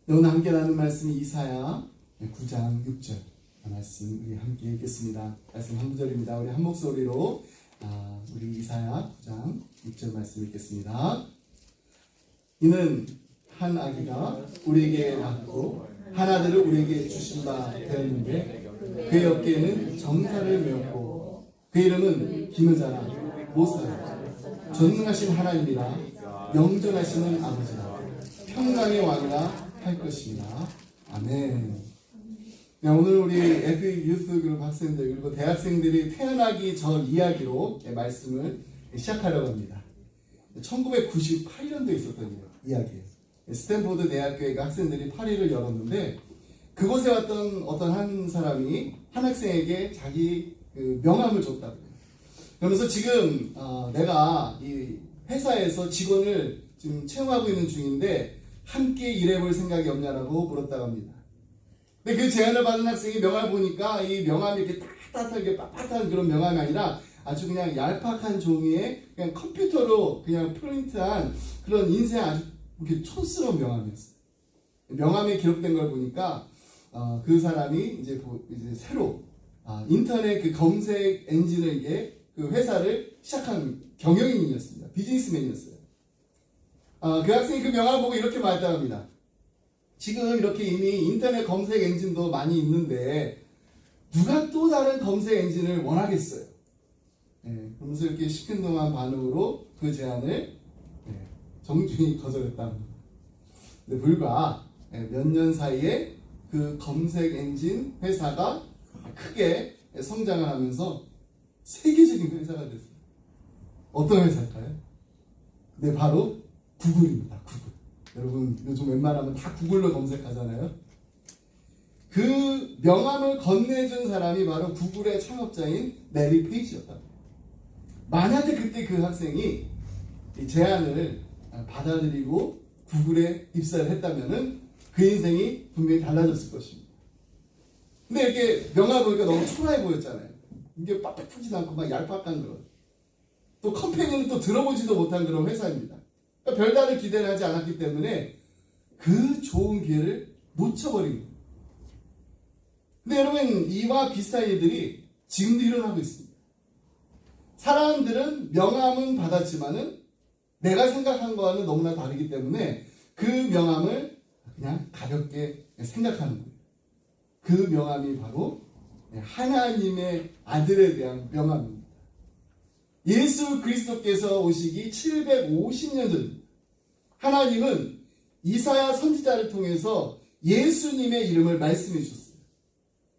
오늘 함께 나눈 말씀이 이사야 9장 6절 말씀 우리 함께 읽겠습니다. 말씀 한 구절입니다. 우리 한 목소리로 우리 이사야 9장 6절 말씀 읽겠습니다. 이는 한 아기가 우리에게 낳고 한 아들을 우리에게 주신 바 되었는데 그의 어깨에는 정사를 메었고 그 이름은 기느자라 모사라 전능하신 하나님이라 영존하시는 아버지라 평강의 왕이라 할 것입니다. 아멘. 오늘 우리 에피 유스 그룹 학생들 그리고 대학생들이 태어나기 전 이야기로 말씀을 시작하려고 합니다. 1998년도에 있었던 이야기예요. 스탠포드 대학교에 학생들이 파리를 열었는데 그곳에 왔던 어떤 한 사람이 한 학생에게 자기 명함을 줬다고 해요. 그러면서 지금 내가 이 회사에서 직원을 지금 채용하고 있는 중인데 함께 일해볼 생각이 없냐라고 물었다고 합니다. 근데 그 제안을 받은 학생이 명함을 보니까 이 명함이 이렇게 따뜻하게 빳빳한 그런 명함이 아니라 아주 그냥 얄팍한 종이에 그냥 컴퓨터로 그냥 프린트한 그런 인쇄 아주 이렇게 촌스러운 명함이었어요. 명함에 기록된 걸 보니까 그 사람이 이제 새로 인터넷 그 검색 엔진을 이게 그 회사를 시작한 경영인이었습니다. 비즈니스맨이었어요. 그 학생이 그 명함을 보고 이렇게 말했다고 합니다. 지금 이렇게 이미 인터넷 검색 엔진도 많이 있는데 누가 또 다른 검색 엔진을 원하겠어요. 그러면서 이렇게 시큰둥한 반응으로 그 제안을 정중히 거절했답니다. 근데 불과 몇 년 사이에 그 검색 엔진 회사가 크게 성장을 하면서 세계적인 회사가 됐어요. 어떤 회사일까요? 네, 바로 구글입니다. 구글. 여러분 요즘 웬만하면 다 구글로 검색하잖아요. 그 명함을 건네준 사람이 바로 구글의 창업자인 레리 페이지였다. 만약에 그때 그 학생이 이 제안을 받아들이고 구글에 입사를 했다면은 그 인생이 분명히 달라졌을 것입니다. 근데 이렇게 명함 보니까 너무 초라해 보였잖아요. 이게 빳빳하지도 않고 막 얄팍한 그런. 또 컴퍼니는 또 들어보지도 못한 그런 회사입니다. 그러니까 별다른 기대를 하지 않았기 때문에 그 좋은 기회를 놓쳐버린 거예요. 근데 여러분 이와 비슷한 일들이 지금도 일어나고 있습니다. 사람들은 명함은 받았지만은 내가 생각한 거와는 너무나 다르기 때문에 그 명함을 그냥 가볍게 생각하는 거예요. 그 명함이 바로 하나님의 아들에 대한 명함입니다. 예수 그리스도께서 오시기 750년 전입니다. 하나님은 이사야 선지자를 통해서 예수님의 이름을 말씀해 주셨어요.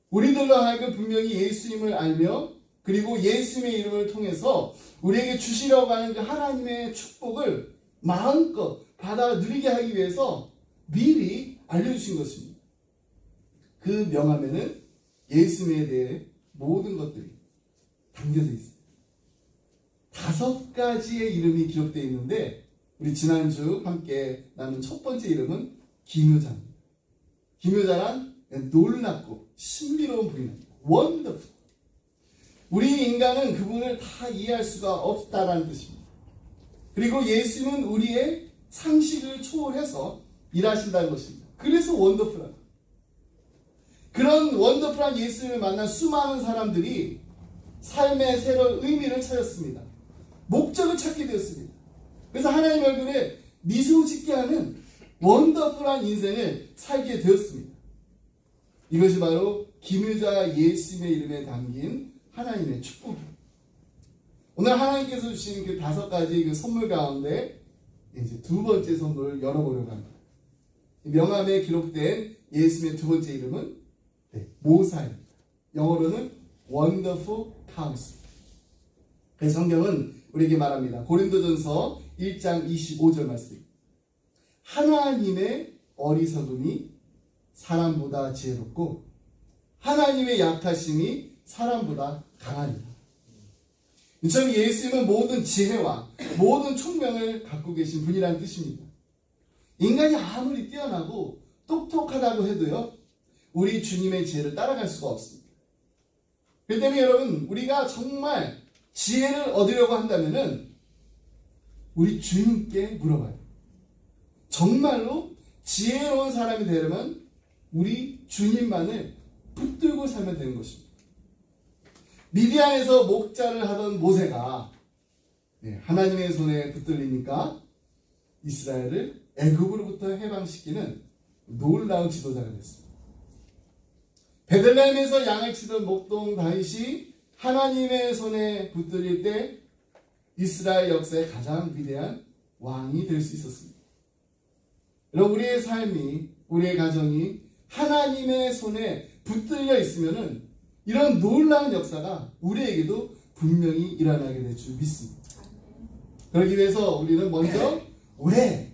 우리들로 하여금 분명히 예수님을 알며 그리고 예수님의 이름을 통해서 우리에게 주시려고 하는 그 하나님의 축복을 마음껏 받아 누리게 하기 위해서 미리 알려주신 것입니다. 그 명함에는 예수님에 대해 모든 것들이 담겨져 있어요. 5가지의 이름이 기록되어 있는데 우리 지난주 함께 나눈 첫 번째 이름은 기묘자입니다. 기묘자란 놀랍고 신비로운 분입니다. 원더풀. 우리 인간은 그분을 다 이해할 수가 없다라는 뜻입니다. 그리고 예수님은 우리의 상식을 초월해서 일하신다는 것입니다. 그래서 원더풀한 그런 원더풀한 예수님을 만난 수많은 사람들이 삶의 새로운 의미를 찾았습니다. 목적을 찾게 되었습니다. 그래서 하나님 얼굴에 미소 짓게 하는 원더풀한 인생을 살게 되었습니다. 이것이 바로 기묘자 예수님의 이름에 담긴 하나님의 축복입니다. 오늘 하나님께서 주신 그 5가지 그 선물 가운데 이제 두 번째 선물을 열어보려고 합니다. 명함에 기록된 예수님의 두 번째 이름은 모사입니다. 영어로는 Wonderful Counselor. 그 성경은 우리에게 말합니다. 고린도전서 1장 25절 말씀입니다. 하나님의 어리석음이 사람보다 지혜롭고 하나님의 약하심이 사람보다 강하니라. 이처럼 예수님은 모든 지혜와 모든 총명을 갖고 계신 분이라는 뜻입니다. 인간이 아무리 뛰어나고 똑똑하다고 해도요, 우리 주님의 지혜를 따라갈 수가 없습니다. 그렇기 때문에 여러분, 우리가 정말 지혜를 얻으려고 한다면은 우리 주님께 물어봐요. 정말로 지혜로운 사람이 되려면 우리 주님만을 붙들고 살면 되는 것입니다. 미디안에서 목자를 하던 모세가 하나님의 손에 붙들리니까 이스라엘을 애굽으로부터 해방시키는 놀라운 지도자가 됐습니다. 베들레헴에서 양을 치던 목동 다윗이 하나님의 손에 붙들릴 때 이스라엘 역사의 가장 위대한 왕이 될 수 있었습니다. 여러분, 우리의 삶이, 우리의 가정이 하나님의 손에 붙들려 있으면은 이런 놀라운 역사가 우리에게도 분명히 일어나게 될 줄 믿습니다. 그러기 위해서 우리는 먼저 왜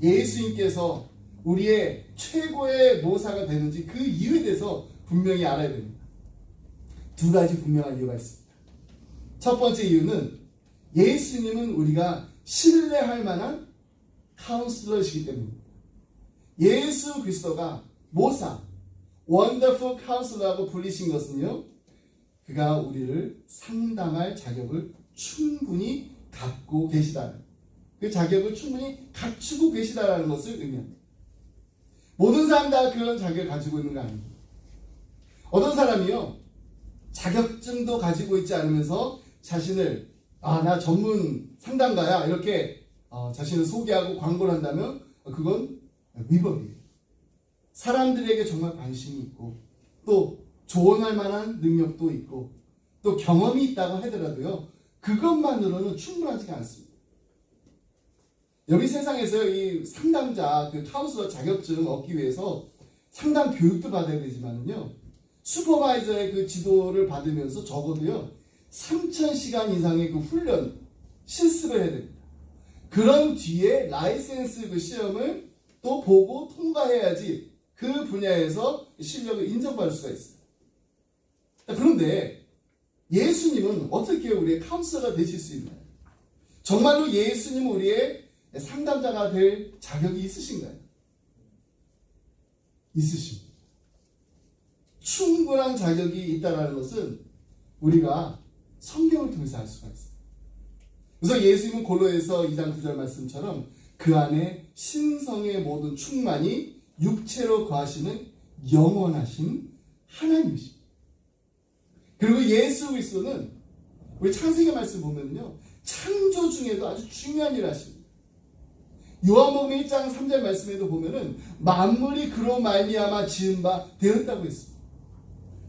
예수님께서 우리의 최고의 모사가 되는지 그 이유에 대해서 분명히 알아야 됩니다. 두 가지 분명한 이유가 있습니다. 첫 번째 이유는 예수님은 우리가 신뢰할 만한 카운슬러이시기 때문입니다. 예수 그리스도가 모사, 원더풀 카운슬러라고 불리신 것은요, 그가 우리를 상담할 자격을 충분히 갖고 계시다는, 그 자격을 충분히 갖추고 계시다라는 것을 의미합니다. 모든 사람 다 그런 자격을 가지고 있는 거 아닙니다. 어떤 사람이요, 자격증도 가지고 있지 않으면서 자신을 나 전문 상담가야 이렇게 자신을 소개하고 광고를 한다면 그건 위법이에요. 사람들에게 정말 관심이 있고 또 조언할 만한 능력도 있고 또 경험이 있다고 하더라도요, 그것만으로는 충분하지가 않습니다. 여기 세상에서 이 상담자, 그 카운슬러 자격증 얻기 위해서 상담 교육도 받아야 되지만요, 슈퍼바이저의 그 지도를 받으면서 적어도요 3,000시간 이상의 그 훈련, 실습을 해야 됩니다. 그런 뒤에 라이센스 그 시험을 또 보고 통과해야지 그 분야에서 실력을 인정받을 수가 있어요. 그런데 예수님은 어떻게 우리의 카운슬러가 되실 수 있나요? 정말로 예수님은 우리의 상담자가 될 자격이 있으신가요? 있으십니다. 충분한 자격이 있다는 것은 우리가 성경을 통해서 알 수가 있어요. 그래서 예수님은 골로새서 2장 9절 말씀처럼 그 안에 신성의 모든 충만이 육체로 거하시는 영원하신 하나님이십니다. 그리고 예수 그리스도는 우리 창세기 말씀 보면요, 창조 중에도 아주 중요한 일을 하십니다. 요한복음 1장 3절 말씀에도 보면은 만물이 그로 말미암아 지은 바 되었다고 했습니다.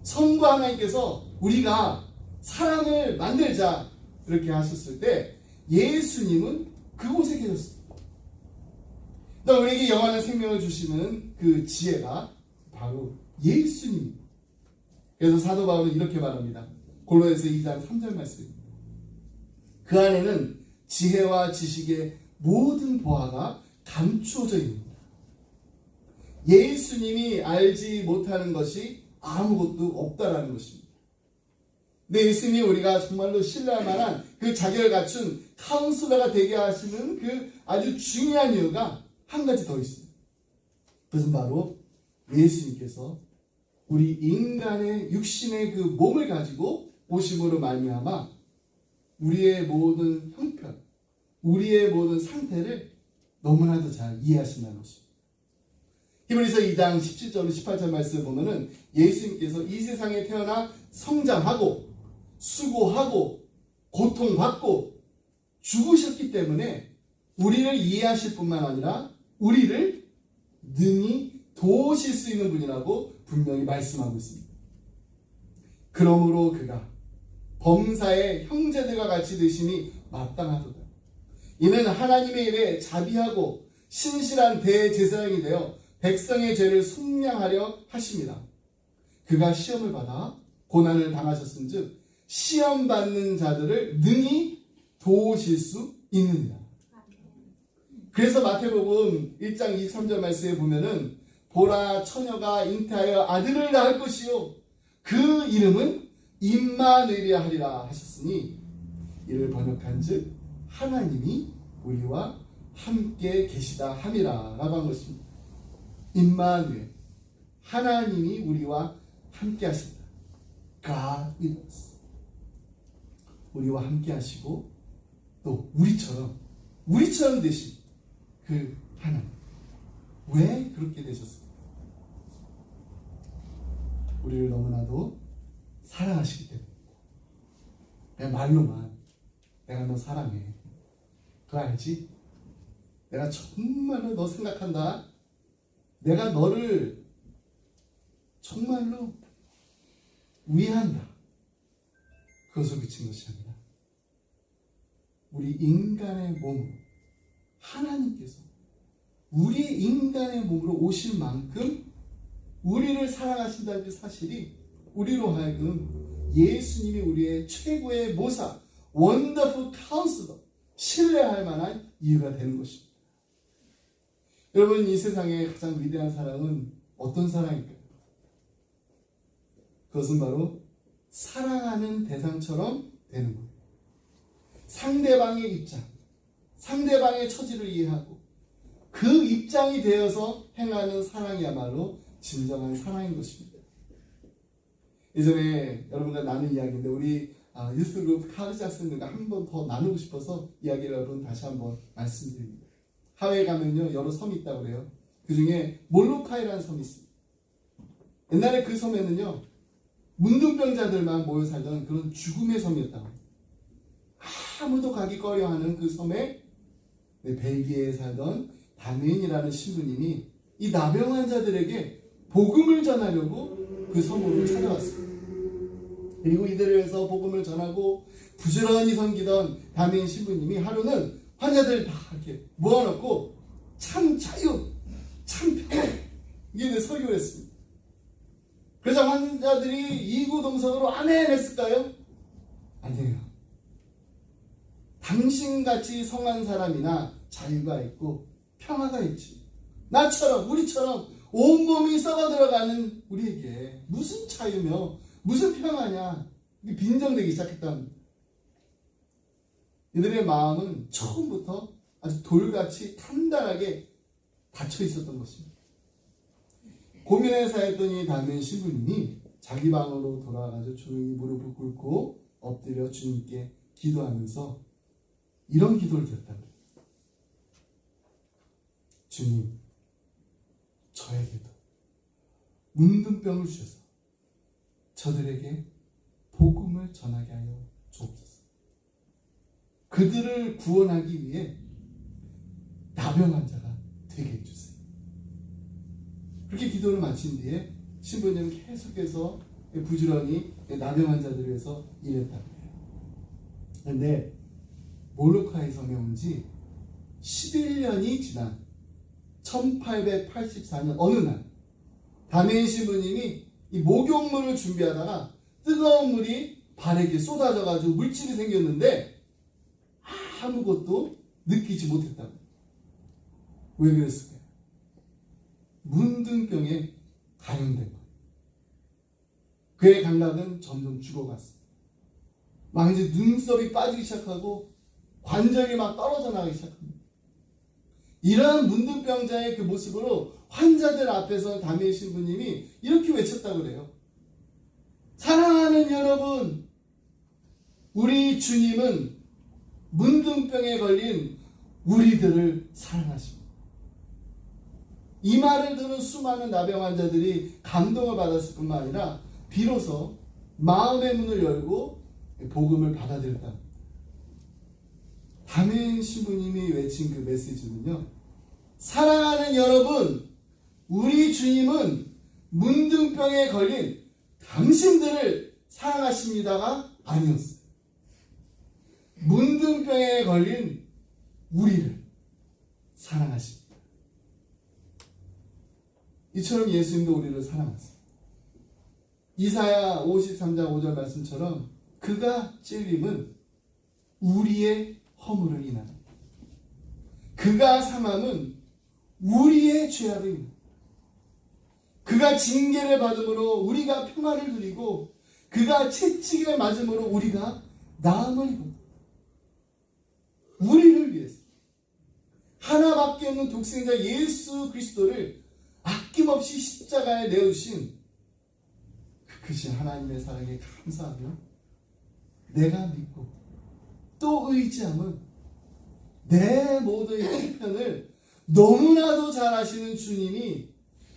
성부 하나님께서 우리가 사람을 만들자 이렇게 하셨을 때 예수님은 그곳에 계셨습니다. 또 우리에게 영원한 생명을 주시는 그 지혜가 바로 예수님입니다. 그래서 사도 바울은 이렇게 말합니다. 골로새서 2장 3절 말씀입니다. 그 안에는 지혜와 지식의 모든 보화가 감추어져 있습니다. 예수님이 알지 못하는 것이 아무것도 없다라는 것입니다. 근데 예수님이 우리가 정말로 신뢰할 만한 그 자격을 갖춘 카운슬러가 되게 하시는 그 아주 중요한 이유가 한 가지 더 있습니다. 그것은 바로 예수님께서 우리 인간의 육신의 그 몸을 가지고 오심으로 말미암아 우리의 모든 형편, 우리의 모든 상태를 너무나도 잘 이해하신다는 것입니다. 히브리서 2장 17절 18절 말씀을 보면은 예수님께서 이 세상에 태어나 성장하고 수고하고 고통받고 죽으셨기 때문에 우리를 이해하실 뿐만 아니라 우리를 능히 도우실 수 있는 분이라고 분명히 말씀하고 있습니다. 그러므로 그가 범사의 형제들과 같이 되심이 마땅하도다. 이는 하나님의 일에 자비하고 신실한 대제사장이 되어 백성의 죄를 속량하려 하십니다. 그가 시험을 받아 고난을 당하셨은즉 시험 받는 자들을 능히 도우실 수 있느니라. 그래서 마태복음 1장 23절 말씀에 보면은 보라 처녀가 잉태하여 아들을 낳을 것이요 그 이름은 임마누엘이라 하리라 하셨으니 이를 번역한즉 하나님이 우리와 함께 계시다 함이라 라고 한 것입니다. 임마누엘, 하나님이 우리와 함께 하신다. God with us. 우리와 함께 하시고 또 우리처럼 되신 그 하나님, 왜 그렇게 되셨을까? 우리를 너무나도 사랑하시기 때문에. 그냥 말로만 내가 너 사랑해. 그거 알지? 내가 정말로 너 생각한다. 내가 너를 정말로 위한다. 그것을 비친 것이 아니라 우리 인간의 몸으로 하나님께서 우리 인간의 몸으로 오실 만큼 우리를 사랑하신다는 사실이 우리로 하여금 예수님이 우리의 최고의 모사, 원더풀 카운슬러, 신뢰할 만한 이유가 되는 것입니다. 여러분, 이 세상의 가장 위대한 사랑은 어떤 사랑일까요? 그것은 바로 사랑하는 대상처럼 되는 거예요. 상대방의 입장, 상대방의 처지를 이해하고 그 입장이 되어서 행하는 사랑이야말로 진정한 사랑인 것입니다. 예전에 여러분과 나눈 이야기인데 우리 유스그룹 카르지 학생들과 한 번 더 나누고 싶어서 이야기를 여러분 다시 한번 말씀드립니다. 하와이에 가면요 여러 섬이 있다고 그래요. 그 중에 몰로카이라는 섬이 있습니다. 옛날에 그 섬에는요 문둥병자들만 모여 살던 그런 죽음의 섬이었다고 합니다. 아무도 가기 꺼려하는 그 섬에 벨기에에 살던 다메인이라는 신부님이 이 나병 환자들에게 복음을 전하려고 그 섬으로 찾아왔습니다. 그리고 이들을 위해서 복음을 전하고 부지런히 섬기던 다메인 신부님이 하루는 환자들 다 이렇게 모아놓고 참 자유, 참 평화 이게 설교를 했습니다. 그래서 환자들이 이구동성으로 아멘 했을까요? 아니에요. 당신같이 성한 사람이나 자유가 있고 평화가 있지. 나처럼 우리처럼 온몸이 썩어 들어가는 우리에게 무슨 자유며 무슨 평화냐. 빈정되기 시작했답니다. 이들의 마음은 처음부터 아주 돌같이 단단하게 닫혀 있었던 것입니다. 고민에 사였더니 다메인 신부님이 자기 방으로 돌아가서 조용히 무릎을 꿇고 엎드려 주님께 기도하면서 이런 기도를 드렸답니다. 주님, 저에게도 문둥병을 주셔서 저들에게 복음을 전하게 하여 주옵소서. 그들을 구원하기 위해 나병 환자가 되게 해주세요. 그렇게 기도를 마친 뒤에 신부님은 계속해서 부지런히 나병 환자들을 위해서 일했다고 해요. 그런데 몰로카이 섬에 온 지 11년이 지난 1884년 어느 날 다메인 신부님이 이 목욕물을 준비하다가 뜨거운 물이 발에게 쏟아져가지고 물집이 생겼는데 아무것도 느끼지 못했다고. 왜 그랬을까요? 문둥병에 감염된 거예요. 그의 감각은 점점 죽어갔어요. 막 이제 눈썹이 빠지기 시작하고 관절이 막 떨어져 나가기 시작합니다. 이러한 문둥병자의 그 모습으로 환자들 앞에서 다메인 신부님이 이렇게 외쳤다고 그래요. 사랑하는 여러분, 우리 주님은 문둥병에 걸린 우리들을 사랑하십니다. 이 말을 들은 수많은 나병 환자들이 감동을 받았을 뿐만 아니라 비로소 마음의 문을 열고 복음을 받아들였다. 다메인 신부님이 외친 그 메시지는요, 사랑하는 여러분, 우리 주님은 문둥병에 걸린 당신들을 사랑하십니다가 아니었어요. 문둥병에 걸린 우리를 사랑하십니다. 이처럼 예수님도 우리를 사랑하세요. 이사야 53장 5절 말씀처럼 그가 찔림은 우리의 허물을 인하여 그가 상함은 우리의 죄악을 인하여 그가 징계를 받음으로 우리가 평화를 누리고 그가 채찍을 맞음으로 우리가 나음을 입었다. 우리를 위해서 하나밖에 없는 독생자 예수 그리스도를 아낌없이 십자가에 내어주신 그 크신 하나님의 사랑에 감사하며 내가 믿고 또 의지함은 내 모든 형편을 너무나도 잘 아시는 주님이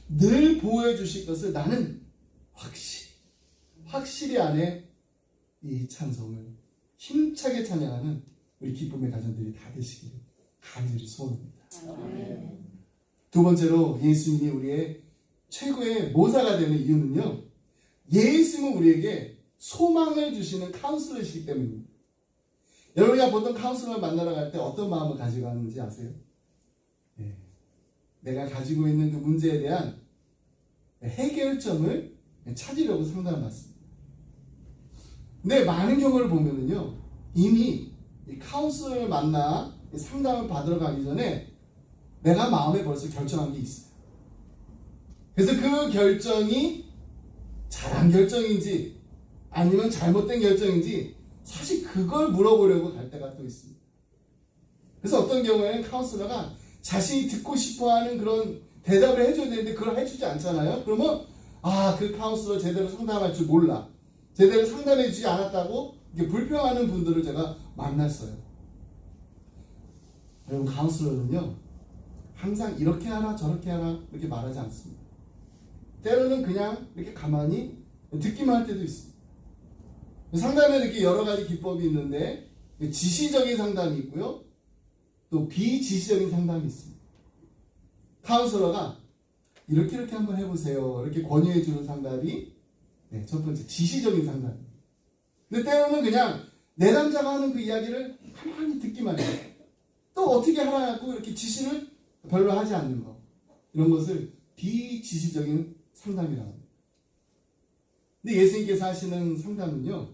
늘 보호해 주실 것을 나는 확실히 안에 이 찬송을 힘차게 찬양하는 우리 기쁨의 가정들이 다 되시기를 간절히 소원합니다. 두 번째로 예수님이 우리의 최고의 모사가 되는 이유는요, 예수님은 우리에게 소망을 주시는 카운슬러이시기 때문입니다. 여러분이 보통 카운슬러를 만나러 갈 때 어떤 마음을 가지고 가는지 아세요? 네. 내가 가지고 있는 그 문제에 대한 해결점을 찾으려고 상담을 받습니다. 근데 많은 경우를 보면은요, 이미 이 카운슬러를 만나 상담을 받으러 가기 전에 내가 마음에 벌써 결정한 게 있어요. 그래서 그 결정이 잘한 결정인지 아니면 잘못된 결정인지 사실 그걸 물어보려고 갈 때가 또 있습니다. 그래서 어떤 경우에는 카운슬러가 자신이 듣고 싶어하는 그런 대답을 해줘야 되는데 그걸 해주지 않잖아요. 그러면 그 카운슬러 제대로 상담할 줄 몰라, 제대로 상담해주지 않았다고 이렇게 불평하는 분들을 제가 만났어요. 여러분, 카운슬러는요 항상 이렇게 하라 저렇게 하라 이렇게 말하지 않습니다. 때로는 그냥 이렇게 가만히 듣기만 할 때도 있습니다. 상담에 이렇게 여러 가지 기법이 있는데 지시적인 상담이 있고요, 또 비지시적인 상담이 있습니다. 카운슬러가 이렇게 한번 해보세요 이렇게 권유해 주는 상담이 첫 번째 지시적인 상담입니다. 근데 때로는 그냥 내담자가 하는 그 이야기를 가만히 듣기만 해요. 또 어떻게 하라고 이렇게 지시를 별로 하지 않는 거, 이런 것을 비지시적인 상담이라고 합니다. 근데 예수님께서 하시는 상담은요,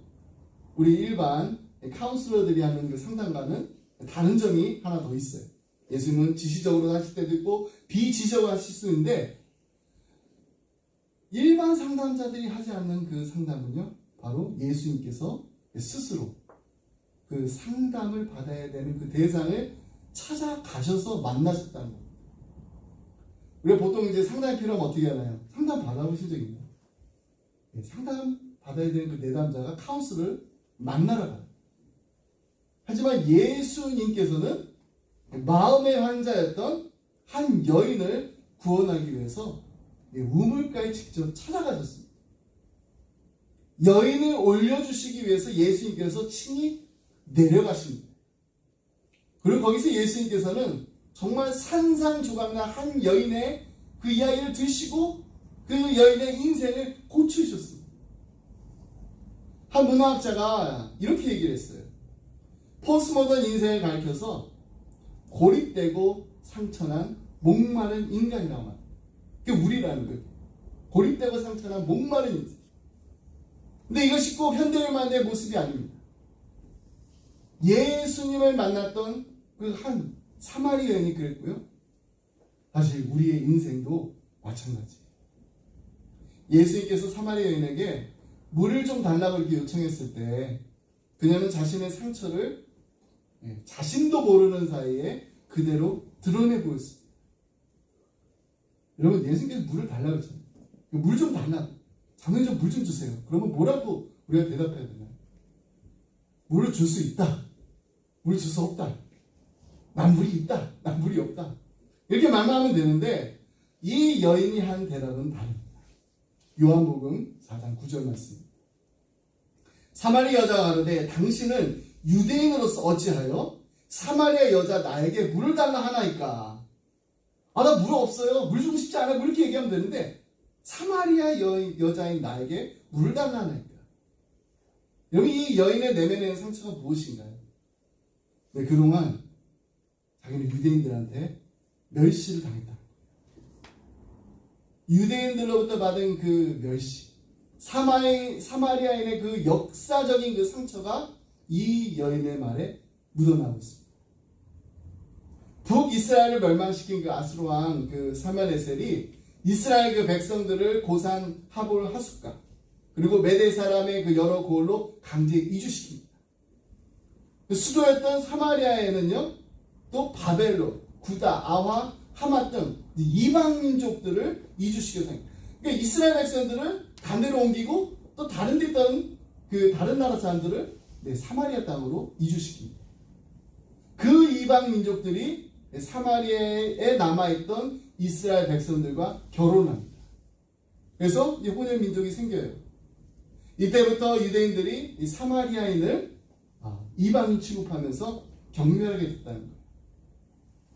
우리 일반 카운슬러들이 하는 그 상담과는 다른 점이 하나 더 있어요. 예수님은 지시적으로 하실 때도 있고 비지시적으로 하실 수 있는데, 일반 상담자들이 하지 않는 그 상담은요, 바로 예수님께서 스스로 그 상담을 받아야 되는 그 대상을 찾아가셔서 만나셨다는 겁니다. 우리가 보통 이제 상담이 필요하면 어떻게 하나요? 상담 받아보신 적 있나요? 상담 받아야 되는 그 내담자가 카운슬을 만나러 가요. 하지만 예수님께서는 마음의 환자였던 한 여인을 구원하기 위해서 우물가에 직접 찾아가셨습니다. 여인을 올려주시기 위해서 예수님께서 친히 내려가십니다. 그리고 거기서 예수님께서는 정말 산산조각난 한 여인의 그 이야기를 드시고 그 여인의 인생을 고쳐주셨습니다. 한 문화학자가 이렇게 얘기를 했어요. 포스트모던 인생을 가리켜서 고립되고 상처난 목마른 인간이라고 합니다. 그게 우리라는 거예요. 고립되고 상처난 목마른 인생. 근데 이것이 꼭 현대인만의 모습이 아닙니다. 예수님을 만났던 그 한 사마리 여인이 그랬고요, 사실 우리의 인생도 마찬가지예요. 예수님께서 사마리 여인에게 물을 좀 달라고 이렇게 요청했을 때 그녀는 자신의 상처를 자신도 모르는 사이에 그대로 드러내 보였습니다. 여러분, 예수님께서 물을 달라고 했잖아요. 물 좀 달라, 장로님 좀 물 좀 주세요. 그러면 뭐라고 우리가 대답해야 되나요? 물을 줄 수 있다, 물을 줄 수 없다, 난 물이 있다, 난 물이 없다, 이렇게 말만 하면 되는데 이 여인이 한 대답은 다릅니다. 요한복음 4장 9절 말씀입니다. 사마리 여자가 가로되 당신은 유대인으로서 어찌하여 사마리아 여자 나에게 물을 달라 하나이까? 나 물 없어요, 물 주고 싶지 않아요, 이렇게 얘기하면 되는데 사마리아 여자인 나에게 물을 달라 하나이까? 여러분, 이 여인의 내면의 상처가 무엇인가요? 그동안 자기는 유대인들한테 멸시를 당했다. 유대인들로부터 받은 그 멸시, 사마리아인의 그 역사적인 그 상처가 이 여인의 말에 묻어나고 있습니다. 북이스라엘을 멸망시킨 그 아수르 왕 그 사멜에셀이 이스라엘 그 백성들을 고산 하볼 하숫가 그리고 메대 사람의 그 여러 고을로 강제 이주시킵니다. 그 수도였던 사마리아에는요, 또 바벨론, 구다, 아화, 하맛 등 이방 민족들을 이주시켜서, 그러니까 이스라엘 백성들을 반대로 옮기고 또 다른 데 있던 그 다른 나라 사람들을 사마리아 땅으로 이주시킵니다. 그 이방 민족들이 사마리아에 남아있던 이스라엘 백성들과 결혼합니다. 그래서 이 혼혈 민족이 생겨요. 이때부터 유대인들이 이 사마리아인을 이방인 취급하면서 경멸하게 됐다는 거예요.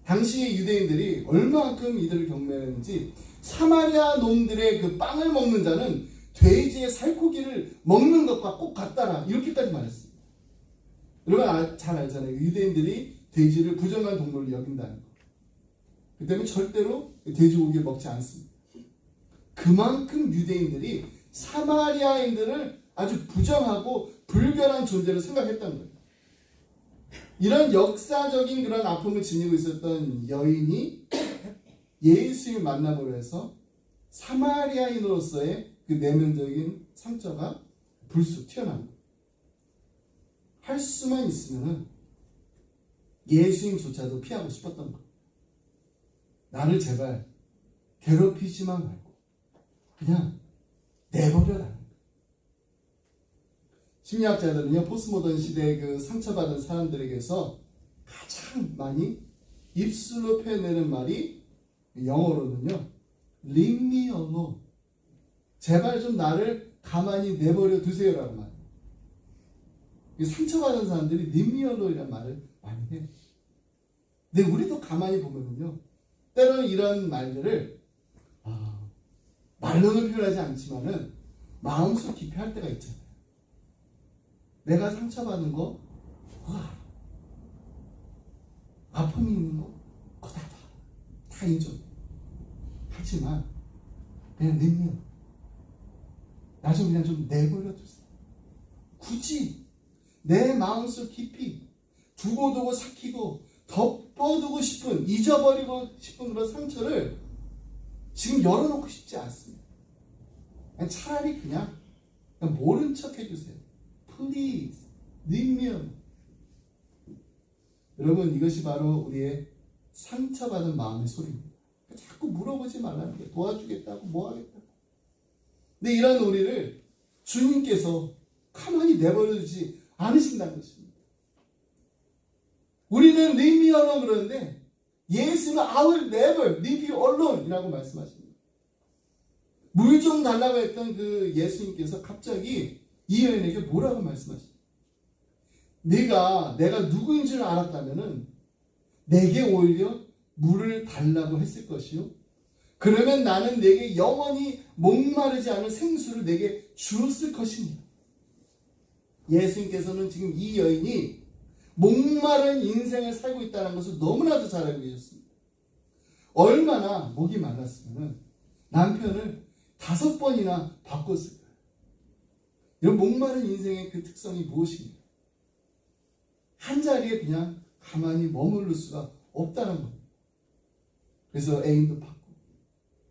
당시 유대인들이 얼마만큼 이들을 경멸했는지 사마리아 놈들의 그 빵을 먹는 자는 돼지의 살코기를 먹는 것과 꼭 같다라 이렇게까지 말했습니다. 여러분 잘 알잖아요. 유대인들이 돼지를 부정한 동물로 여긴다는 거. 그 때문에 절대로 돼지고기를 먹지 않습니다. 그만큼 유대인들이 사마리아인들을 아주 부정하고 불결한 존재로 생각했다는 거예요. 이런 역사적인 그런 아픔을 지니고 있었던 여인이 예수님을 만남으로 해서 사마리아인으로서의 그 내면적인 상처가 불쑥 튀어나옵니다. 할 수만 있으면 예수님조차도 피하고 싶었던 거예요. 나를 제발 괴롭히지만 말고 그냥 내버려라. 심리학자들은요, 포스모던 시대의 그 상처받은 사람들에게서 가장 많이 입술로 표현되는 말이 영어로는요, leave me alone. 제발 좀 나를 가만히 내버려 두세요라는 말이에요. 상처받은 사람들이 leave me alone이라는 말을 많이 해요. 근데 우리도 가만히 보면은요, 때로는 이런 말들을 말로는 표현하지 않지만은 마음속 깊이 할 때가 있잖아요. 내가 상처받은 거 그거 알아. 아픔이 있는 거 그거 다 인정. 하지만 그냥 내면 나 좀 그냥 좀 내버려 두세요. 굳이 내 마음속 깊이 두고두고 삭히고 덮어두고 싶은, 잊어버리고 싶은 그런 상처를 지금 열어놓고 싶지 않습니다. 차라리 그냥 모른 척 해주세요. Please, leave me alone. 여러분, 이것이 바로 우리의 상처받은 마음의 소리입니다. 자꾸 물어보지 말라는 거예요. 도와주겠다고, 뭐 하겠다고. 근데 이런 우리를 주님께서 가만히 내버려두지 않으신다는 것입니다. 우리는 leave me alone 그러는데 예수는 I will never leave you alone 이라고 말씀하십니다. 물 좀 달라고 했던 그 예수님께서 갑자기 이 여인에게 뭐라고 말씀하십니까? 내가 누구인 줄 알았다면은 내게 오히려 물을 달라고 했을 것이요. 그러면 나는 내게 영원히 목마르지 않을 생수를 내게 주었을 것입니다. 예수님께서는 지금 이 여인이 목마른 인생을 살고 있다는 것을 너무나도 잘 알고 계셨습니다. 얼마나 목이 말랐으면 남편을 5번이나 바꿨을까요? 이런 목마른 인생의 그 특성이 무엇입니까? 한 자리에 그냥 가만히 머무를 수가 없다는 겁니다. 그래서 애인도 바꾸고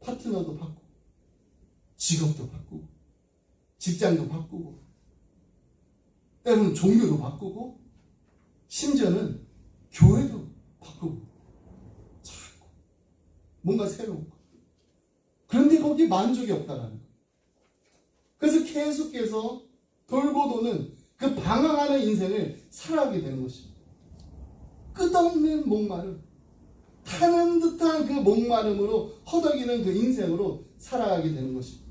파트너도 바꾸고 직업도 바꾸고 직장도 바꾸고 때로는 종교도 바꾸고 심지어는 교회도 바꾸고 자꾸 뭔가 새로운 거. 그런데 거기에 만족이 없다는 거예요. 그래서 계속해서 돌고 도는 그 방황하는 인생을 살아가게 되는 것입니다. 끝없는 목마름, 타는 듯한 그 목마름으로 허덕이는 그 인생으로 살아가게 되는 것입니다.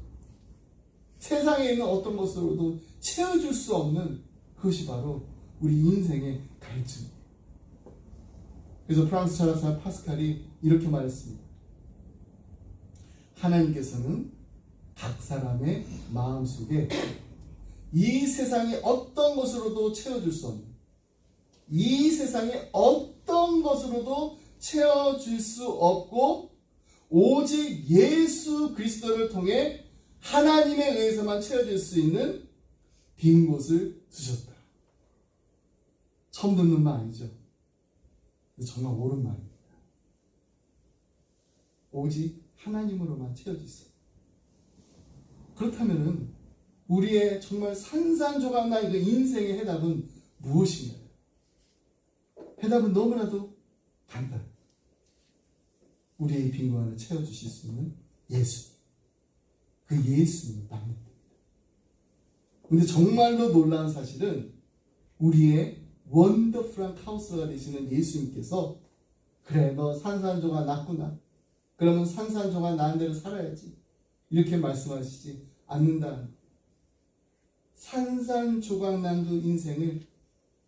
세상에 있는 어떤 것으로도 채워줄 수 없는 그것이 바로 우리 인생의 갈증입니다. 그래서 프랑스 철학자 파스칼이 이렇게 말했습니다. 하나님께서는 각 사람의 마음속에 이 세상의 어떤 것으로도 채워줄 수 없는, 이 세상의 어떤 것으로도 채워줄 수 없고 오직 예수 그리스도를 통해 하나님에 의해서만 채워질 수 있는 빈 곳을 두셨다. 처음 듣는 말 아니죠? 정말 옳은 말입니다. 오직 하나님으로만 채워질 수 있어요. 그렇다면 우리의 정말 산산조각난 그 인생의 해답은 무엇인가요? 해답은 너무나도 간단해요. 우리의 빈 공간을 채워주실 수 있는 예수. 그 예수님을 만나는 겁니다. 근데 정말로 놀라운 사실은 우리의 원더풀한 카운슬러가 되시는 예수님께서 그래, 너 산산조각 났구나. 그러면 산산조각 나는 대로 살아야지. 이렇게 말씀하시지 않는다. 산산조각 난 그 인생을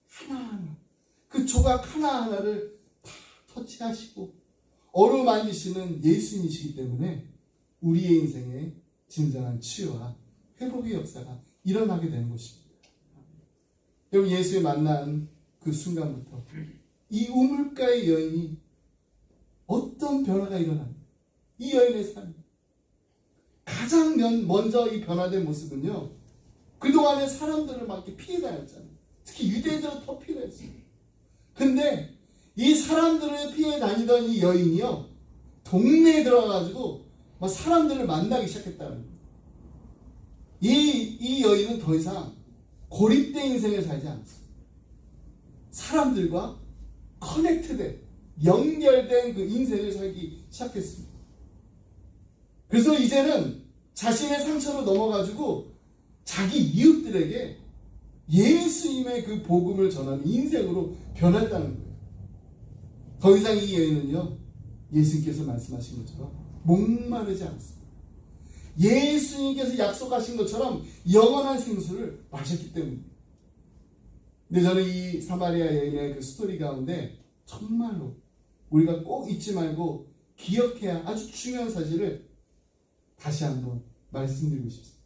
하나하나, 그 조각 하나하나를 다 터치하시고 어루만지시는 예수님이시기 때문에 우리의 인생에 진정한 치유와 회복의 역사가 일어나게 되는 것입니다. 여러분, 예수를 만난 그 순간부터 이 우물가의 여인이 어떤 변화가 일어납니다. 이 여인의 삶, 가장 먼저 이 변화된 모습은요, 그동안에 사람들을 막 이렇게 피해 다녔잖아요. 특히 유대인들은 더 피해 다녔어요. 근데 이 사람들을 피해 다니던 이 여인이요, 동네에 들어가가지고 막 사람들을 만나기 시작했다는 거예요. 이 여인은 더 이상 고립된 인생을 살지 않았어요. 사람들과 커넥트된, 연결된 그 인생을 살기 시작했습니다. 그래서 이제는 자신의 상처로 넘어가지고 자기 이웃들에게 예수님의 그 복음을 전하는 인생으로 변했다는 거예요. 더 이상 이 여인은요, 예수님께서 말씀하신 것처럼 목마르지 않습니다. 예수님께서 약속하신 것처럼 영원한 생수를 마셨기 때문입니다. 근데 저는 이 사마리아 여인의 그 스토리 가운데 정말로 우리가 꼭 잊지 말고 기억해야 아주 중요한 사실을 다시 한번 말씀드리고 싶습니다.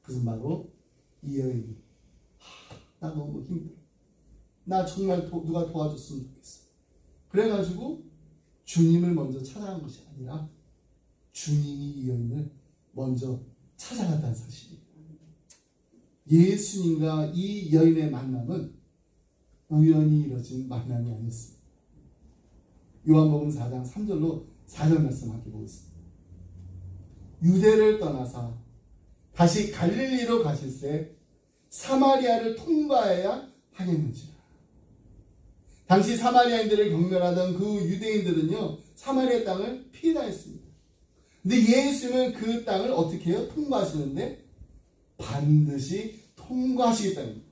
그것은 바로 이 여인이 나 너무 힘들어. 나 정말 누가 도와줬으면 좋겠어. 그래가지고 주님을 먼저 찾아간 것이 아니라 주님이 이 여인을 먼저 찾아갔다는 사실이에요. 예수님과 이 여인의 만남은 우연히 이루어진 만남이 아니었습니다. 요한복음 4장 3절로 4절 말씀 함께 보겠습니다. 유대를 떠나사 다시 갈릴리로 가실새 사마리아를 통과해야 하겠는지라. 당시 사마리아인들을 경멸하던 그 유대인들은요, 사마리아 땅을 피해다녔습니다. 근데 예수님은 그 땅을 어떻게 해요? 통과하시는데 반드시 통과하시겠다는 거예요.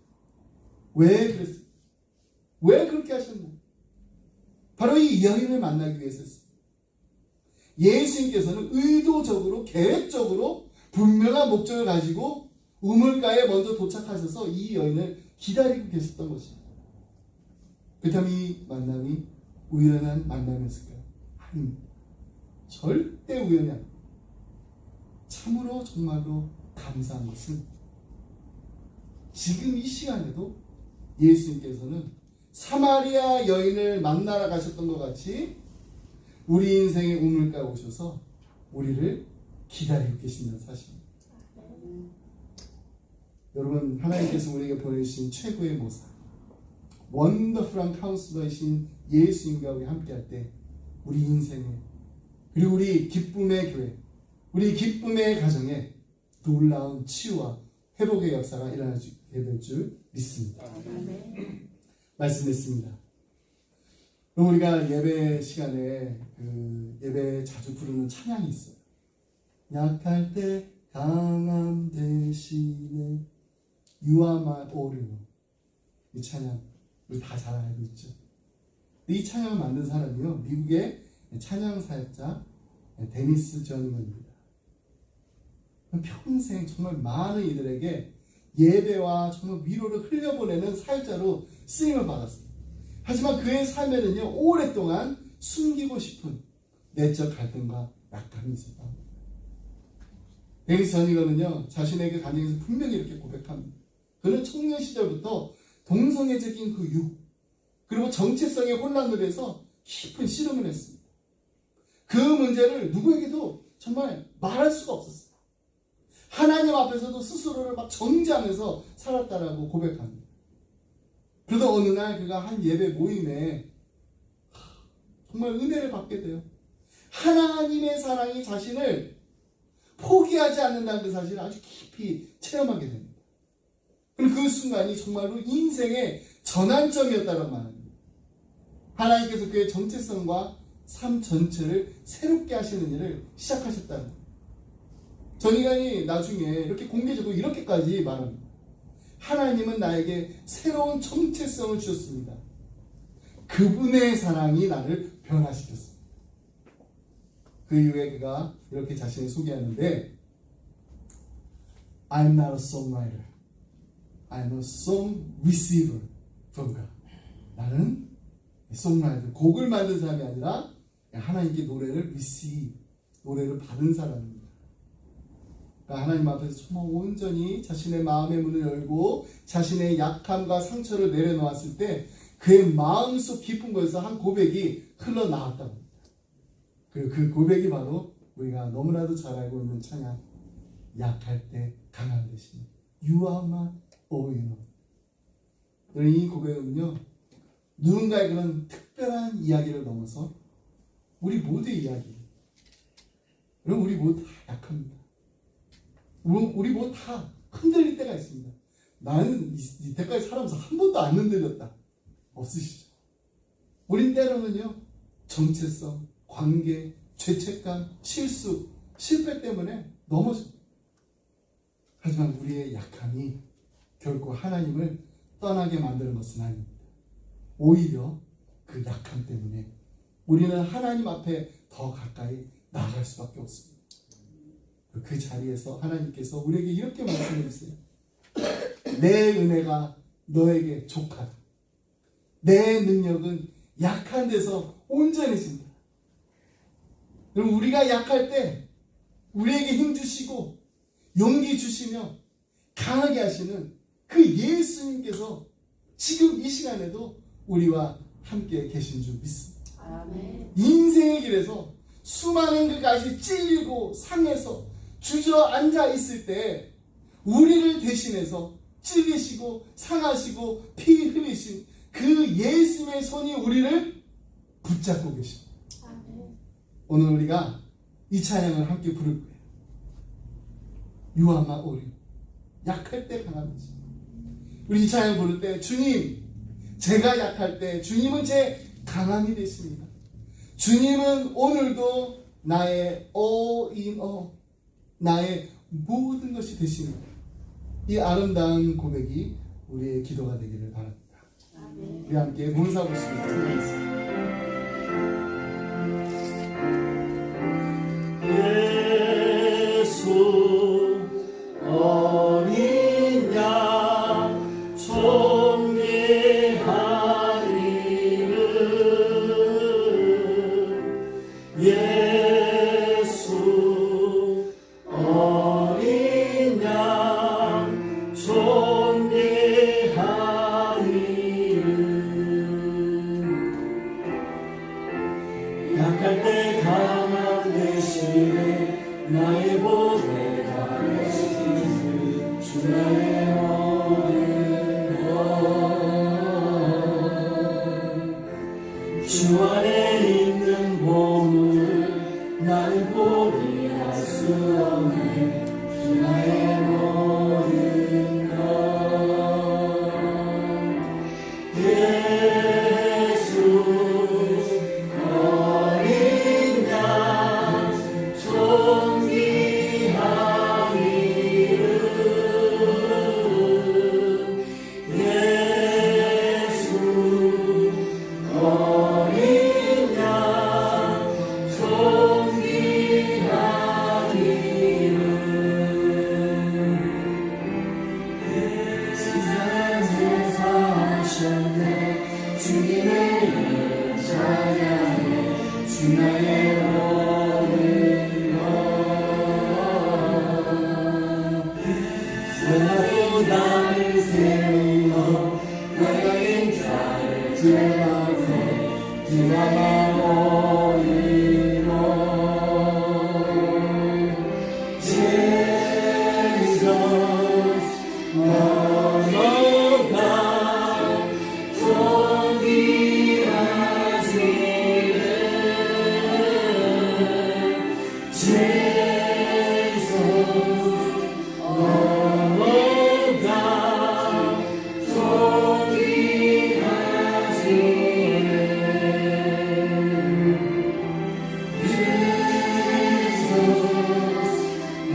왜 그랬어요? 왜 그렇게 하셨나요? 바로 이 여인을 만나기 위해서였어요. 예수님께서는 의도적으로, 계획적으로 분명한 목적을 가지고 우물가에 먼저 도착하셔서 이 여인을 기다리고 계셨던 것입니다. 그렇다면 이 만남이 우연한 만남이었을까요? 아닙니다. 절대 우연이 아닙니다. 참으로 정말로 감사한 것은 지금 이 시간에도 예수님께서는 사마리아 여인을 만나러 가셨던 것 같이 우리 인생의 우물가에 오셔서 우리를 기다리고 계신다는 사실입니다. 여러분, 하나님께서 우리에게 보내주신 최고의 모사, 원더풀한 카운슬러이신 예수님과 우리 함께할 때 우리 인생에, 그리고 우리 기쁨의 교회, 우리 기쁨의 가정에 놀라운 치유와 회복의 역사가 일어나게 될 줄 믿습니다. 말씀했습니다. 그럼 우리가 예배 시간에 예배에 자주 부르는 찬양이 있어요. 약할 때 강함 대신에 You are my all in all. 이 찬양 우리 다 잘 알고 있죠. 이 찬양을 만든 사람이요, 미국의 찬양 사역자 데니스 저니먼입니다. 평생 정말 많은 이들에게 예배와 정말 위로를 흘려보내는 사역자로 쓰임을 받았습니다. 하지만 그의 삶에는요, 오랫동안 숨기고 싶은 내적 갈등과 약함이 있었다. 데니스 저니먼은요, 자신에게 감정에서 분명히 이렇게 고백합니다. 그는 청년 시절부터 동성애적인 그 육, 그리고 정체성의 혼란을 해서 깊은 씨름을 했습니다. 그 문제를 누구에게도 정말 말할 수가 없었어요. 하나님 앞에서도 스스로를 막 정죄하면서 살았다라고 고백합니다. 그러다 어느 날 그가 한 예배 모임에 정말 은혜를 받게 돼요. 하나님의 사랑이 자신을 포기하지 않는다는 그 사실을 아주 깊이 체험하게 됩니다. 그리고 그 순간이 정말로 인생의 전환점이었다는 말입니다. 하나님께서 그의 정체성과 삶 전체를 새롭게 하시는 일을 시작하셨다는 거예요. 전인간이 나중에 이렇게 공개적으로 이렇게까지 말합니다. 하나님은 나에게 새로운 정체성을 주셨습니다. 그분의 사랑이 나를 변화시켰습니다. 그 이후에 그가 이렇게 자신을 소개하는데 I'm not a songwriter. I'm a song receiver from God. 나는 송라이터, 곡을 만든 사람이 아니라 하나님께 노래를 receive, 노래를 받은 사람입니다. 그러니까 하나님 앞에서 정말 온전히 자신의 마음의 문을 열고 자신의 약함과 상처를 내려놓았을 때 그의 마음속 깊은 곳에서 한 고백이 흘러나왔다고 합니다. 그리고 그 고백이 바로 우리가 너무나도 잘 알고 있는 찬양, 약할 때 강한 되시니 You are my all in all. 이 고백은요, 누군가의 그런 특별한 이야기를 넘어서 우리 모두의 이야기. 여러분, 우리 모두 다 약합니다. 우리 모두 다 흔들릴 때가 있습니다. 나는 이때까지 살아면서 한 번도 안 흔들렸다. 없으시죠? 우린 때로는요, 정체성, 관계, 죄책감, 실수, 실패 때문에 넘어집니다. 하지만 우리의 약함이 결코 하나님을 떠나게 만드는 것은 아닙니다. 오히려 그 약함 때문에 우리는 하나님 앞에 더 가까이 나아갈 수밖에 없습니다. 그 자리에서 하나님께서 우리에게 이렇게 말씀해 주세요. 내 은혜가 너에게 족하다. 내 능력은 약한 데서 온전해진다. 그럼 우리가 약할 때 우리에게 힘 주시고 용기 주시며 강하게 하시는 그 예수님께서 지금 이 시간에도 우리와 함께 계신 줄 믿습니다. 아멘. 인생의 길에서 수많은 그것이 찔리고 상해서 주저앉아 있을 때 우리를 대신해서 찔리시고 상하시고 피 흘리신 그 예수의 손이 우리를 붙잡고 계십니다. 아멘. 오늘 우리가 이 찬양을 함께 부를 거예요. 유아마 오리, 약할 때 강함이지. 우리 이 찬양 부를 때 주님, 제가 약할 때 주님은 제 강함이 되십니다. 주님은 오늘도 나의 all in all, 나의 모든 것이 되십니다. 이 아름다운 고백이 우리의 기도가 되기를 바랍니다. 아멘. 우리 함께 봉사 부르시면서 찬양하겠습니다. 어린 양 존귀하리는 예수 어린 양 존귀하리는 약할 때 강한 대신에 나의 보배가 되시는 주 나의 모든 것 주 안에 있는 보물 나는 포기할 수 없네 주 나의 모든 것 예수 어린 양 존귀하리는 예수 어린 양 존귀하리는 세상에서 하셨네 주님의 이름 찬양해 주 나의 모든 것 세상도 나를 세우며 내가 인자를 드러나고 주와만 모이고 Jesus 넘어가 존귀하시는 Jesus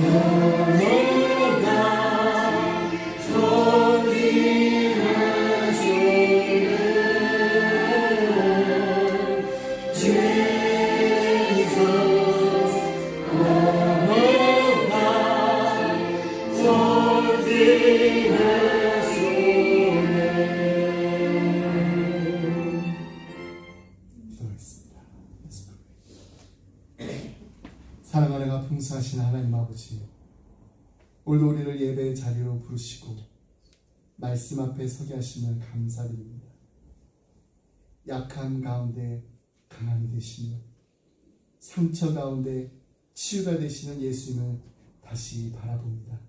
넘어가 존귀하시는 사랑하는 풍성하신 하나님 아버지, 오늘도 우리를 예배의 자리로 부르시고 말씀 앞에 서게 하심을 감사드립니다. 약한 가운데 강함이 되시며 상처 가운데 치유가 되시는 예수님을 다시 바라봅니다.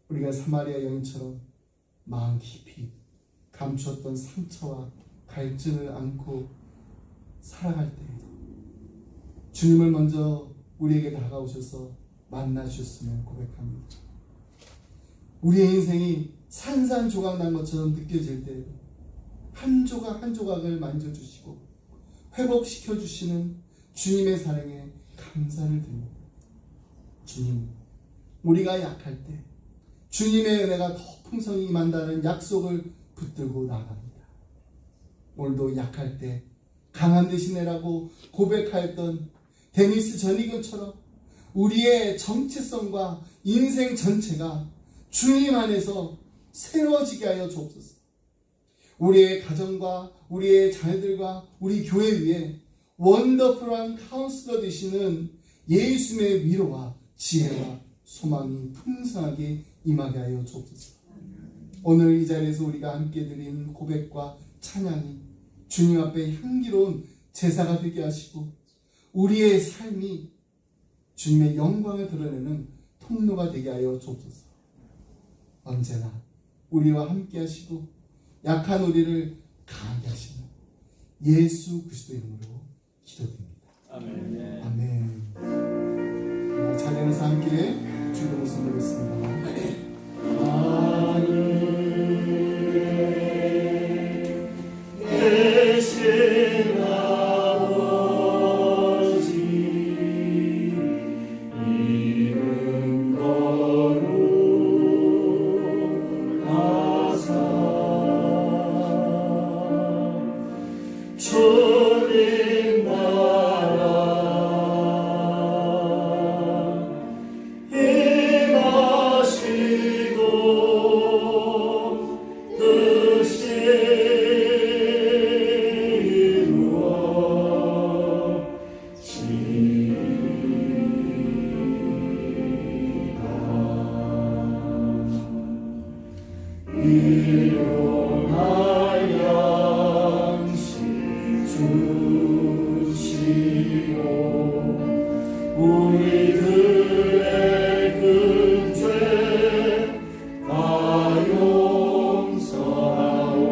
우리가 사마리아 여인처럼 마음 깊이 감추었던 상처와 갈증을 안고 살아갈 때 주님을 먼저 우리에게 다가오셔서 만나주셨으면 고백합니다. 우리의 인생이 산산조각 난 것처럼 느껴질 때 한 조각 한 조각을 만져주시고 회복시켜주시는 주님의 사랑에 감사를 드립니다. 주님, 우리가 약할 때 주님의 은혜가 더 풍성히 임한다는 약속을 붙들고 나갑니다. 오늘도 약할 때 강한 대신해라고 고백하였던 데니스 전이견처럼 우리의 정체성과 인생 전체가 주님 안에서 새로워지게 하여 주옵소서. 우리의 가정과 우리의 자녀들과 우리 교회 위에 원더풀한 카운슬러 되시는 예수님의 위로와 지혜와 소망이 풍성하게 임하게 하여 주옵소서. 오늘 이 자리에서 우리가 함께 드린 고백과 찬양이 주님 앞에 향기로운 제사가 되게 하시고 우리의 삶이 주님의 영광을 드러내는 통로가 되게 하여 주옵소서. 언제나 우리와 함께 하시고 약한 우리를 강하게 하시는 예수 그리스도 이름으로 기도드립니다. 아멘. 아멘. 자리에서 함께 주님을 선포하겠습니다. 대신 아버지 이름 거룩하사 주님 나라 임하시고 뜻이 일용할 양식 주시고 우리들의 큰 죄 다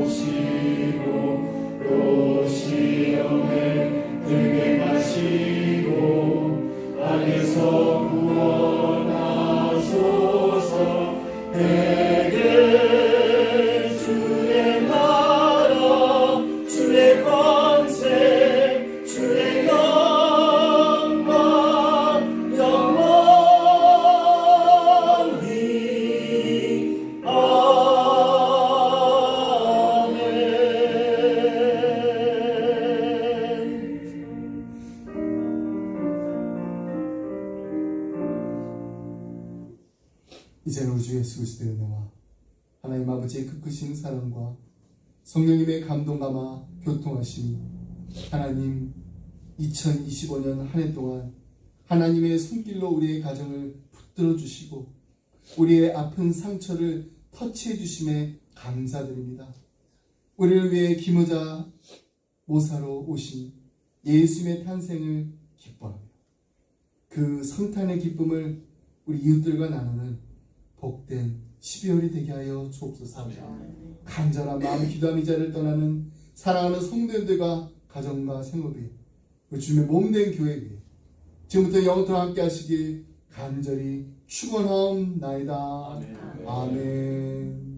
용서하옵시고 또 시험에 들게 마시고 악에서 구원하소서. 내게 주의 나라 주의 권세 주의 영광 영원히 이제는 우리 주 예수 그리스도의 은혜와 하나님 아버지의 그 크신 사랑과 성령님의 감동감화 교통하심이 하나님 2025년 한 해 동안 하나님의 손길로 우리의 가정을 붙들어 주시고 우리의 아픈 상처를 터치해 주심에 감사드립니다. 우리를 위해 기모자 모사로 오신 예수님의 탄생을 기뻐하며 그 성탄의 기쁨을 우리 이웃들과 나누는 복된 12월이 되게 하여 주옵소서. 간절한 마음 기도함 이 자리를 떠나는 사랑하는 성도들과 가정과 생업이 우리 주님의 몸된 교회 위에 지금부터 영원토록 함께 하시길 간절히 축원하옵나이다. 아멘.